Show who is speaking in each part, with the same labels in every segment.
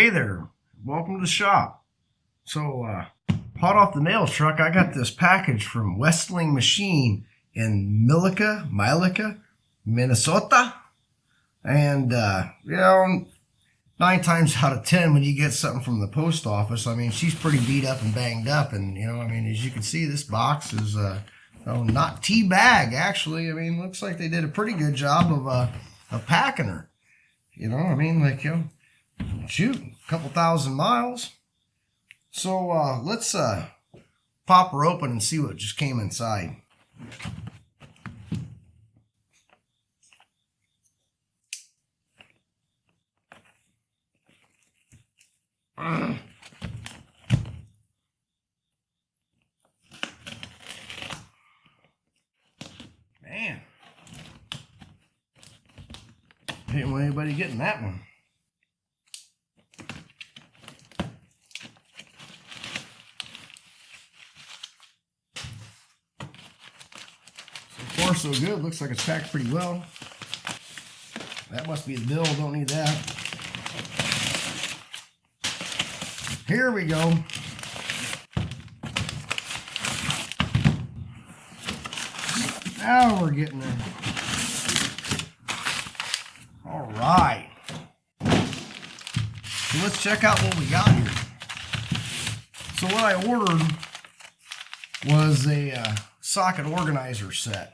Speaker 1: Hey there, welcome to the shop. So, hot off the mail truck, I got this package from Westling Machine in Milica, Minnesota. And, 9 times out of 10 when you get something from the post office, I mean, she's pretty beat up and banged up. And, as you can see, this box is, not tea-bag, actually. I mean, looks like they did a pretty good job of packing her. Shoot, a couple thousand miles. So let's pop her open and see what just came inside. Man, didn't want anybody getting that one. So far, so good. Looks like it's packed pretty well. That must be the bill. Don't need that. Here we go. Now we're getting there. All right. So let's check out what we got here. So what I ordered was a socket organizer set.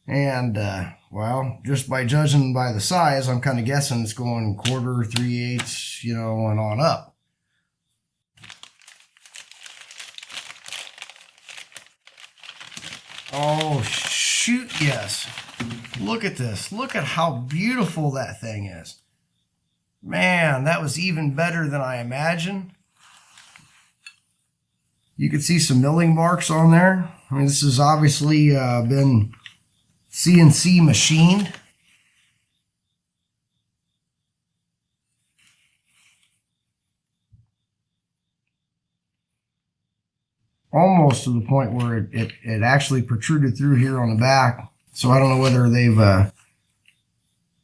Speaker 1: And, just by judging by the size, I'm kind of guessing it's going 1/4, 3/8, and on up. Oh, shoot, yes. Look at this. Look at how beautiful that thing is. Man, that was even better than I imagined. You can see some milling marks on there. I mean, this has obviously been CNC machined. Almost to the point where it actually protruded through here on the back. So I don't know whether they've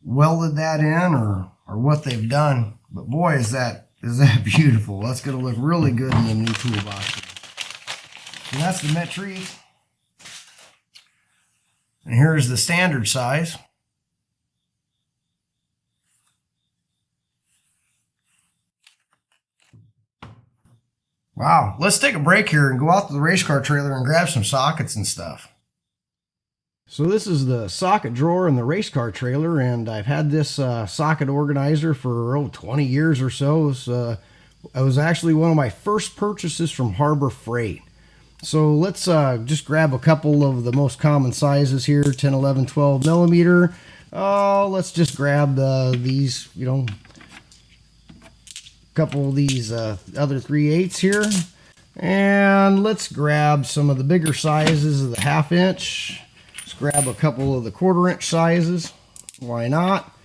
Speaker 1: welded that in or what they've done. But boy, is that beautiful. That's going to look really good in the new toolbox. And that's the metric. And here's the standard size. Wow, let's take a break here and go out to the race car trailer and grab some sockets and stuff. So this is the socket drawer in the race car trailer, and I've had this socket organizer for 20 years or so. It was actually one of my first purchases from Harbor Freight. So let's just grab a couple of the most common sizes here, 10, 11, 12 millimeter. Let's just grab these, couple of these other 3/8 here, and let's grab some of the bigger sizes of the 1/2 inch. Let's grab a couple of the 1/4 inch sizes. Why not?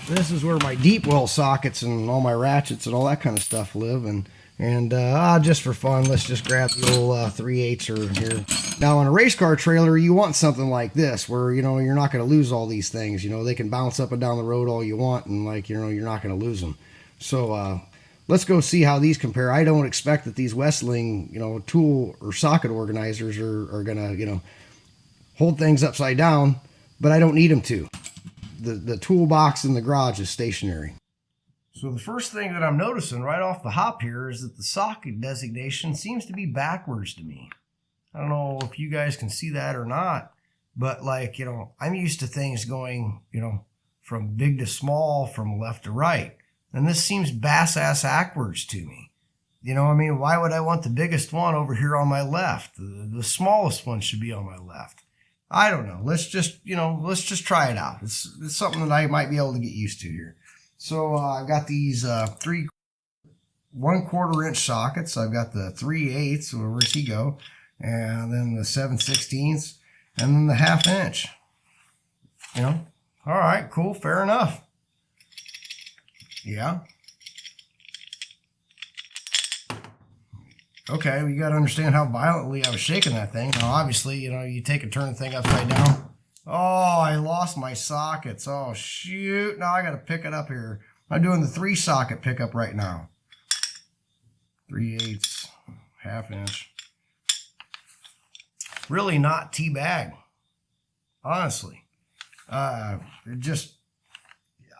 Speaker 1: This is where my deep well sockets and all my ratchets and all that kind of stuff live, and just for fun, let's just grab the old 3/8 here. Now, on a race car trailer, you want something like this, where you're not going to lose all these things. They can bounce up and down the road all you want, and you're not going to lose them. So let's go see how these compare. I don't expect that these Westling tool or socket organizers are going to hold things upside down, but I don't need them to. The toolbox in the garage is stationary. So the first thing that I'm noticing right off the hop here is that the socket designation seems to be backwards to me. I don't know if you guys can see that or not, but I'm used to things going, from big to small, from left to right. And this seems bass-ass backwards to me. Why would I want the biggest one over here on my left? The smallest one should be on my left. I don't know. Let's just try it out. It's something that I might be able to get used to here. So I've got these 3 1/4 inch sockets. I've got the 3/8, where's he go? And then the 7/16, and then the 1/2 inch. All right, cool, fair enough. Yeah. Okay, well, you got to understand how violently I was shaking that thing. Now, obviously, you take and turn the thing upside down. Oh, I lost my sockets. Oh, shoot. Now I got to pick it up here. I'm doing the 3 socket pickup right now. 3/8, ½ inch. Really not teabag, honestly. Just,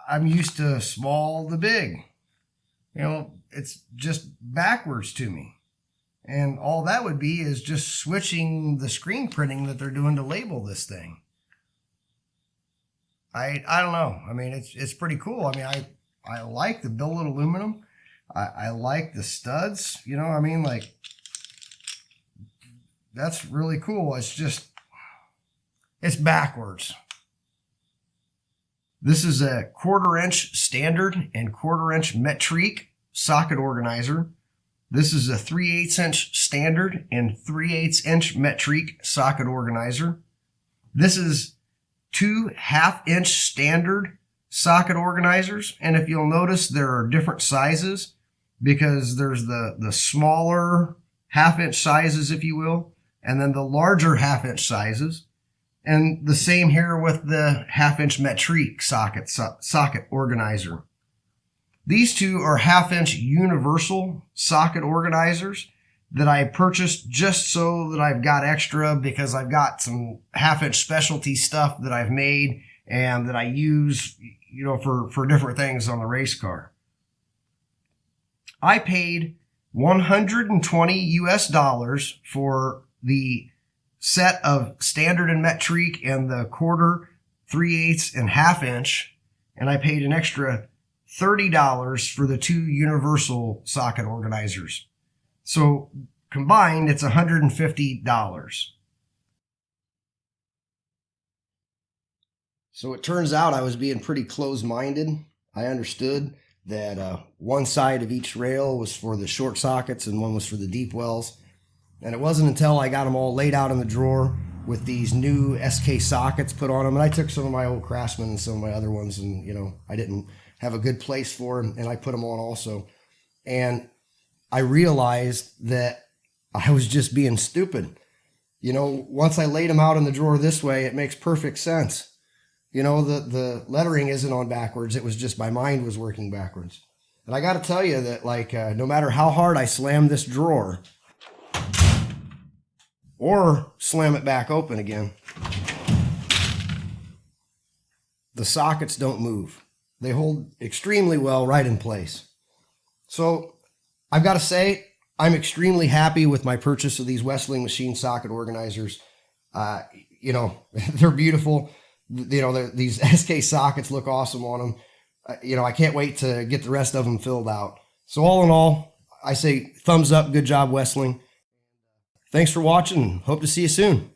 Speaker 1: I'm used to small to big. You know, it's just backwards to me. And all that would be is just switching the screen printing that they're doing to label this thing. I don't know. I mean, it's pretty cool. I mean, I like the billet aluminum. I like the studs. You know, I mean, like, that's really cool. It's just, it's backwards. This is a 1/4 inch standard and 1/4 inch metrique socket organizer. This is a 3/8 inch standard and 3/8 inch metrique socket organizer. This is 2 ½ inch standard socket organizers. And if you'll notice, there are different sizes because there's the smaller ½ inch sizes, if you will, and then the larger ½ inch sizes. And the same here with the ½ inch metrique socket organizer. These two are ½ inch universal socket organizers that I purchased just so that I've got extra because I've got some ½ inch specialty stuff that I've made and that I use, you know, for different things on the race car. I paid $120 for the set of standard and metrique and the 1/4, 3/8, and ½ inch, and I paid an extra $30 for the 2 universal socket organizers. So combined, it's $150. So it turns out I was being pretty closed-minded. I understood that one side of each rail was for the short sockets and one was for the deep wells. And it wasn't until I got them all laid out in the drawer with these new SK sockets put on them. And I took some of my old Craftsman and some of my other ones, and, you know, I didn't have a good place for them, and I put them on also. And I realized that I was just being stupid. You know, once I laid them out in the drawer this way, it makes perfect sense. You know, the lettering isn't on backwards. It was just my mind was working backwards. And I got to tell you that, like, no matter how hard I slam this drawer, or slam it back open again, the sockets don't move. They hold extremely well right in place. So I've got to say, I'm extremely happy with my purchase of these Westling Machine socket organizers. You know, they're beautiful. You know, these SK sockets look awesome on them. You know, I can't wait to get the rest of them filled out. So all in all, I say thumbs up. Good job, Westling. Thanks for watching. Hope to see you soon.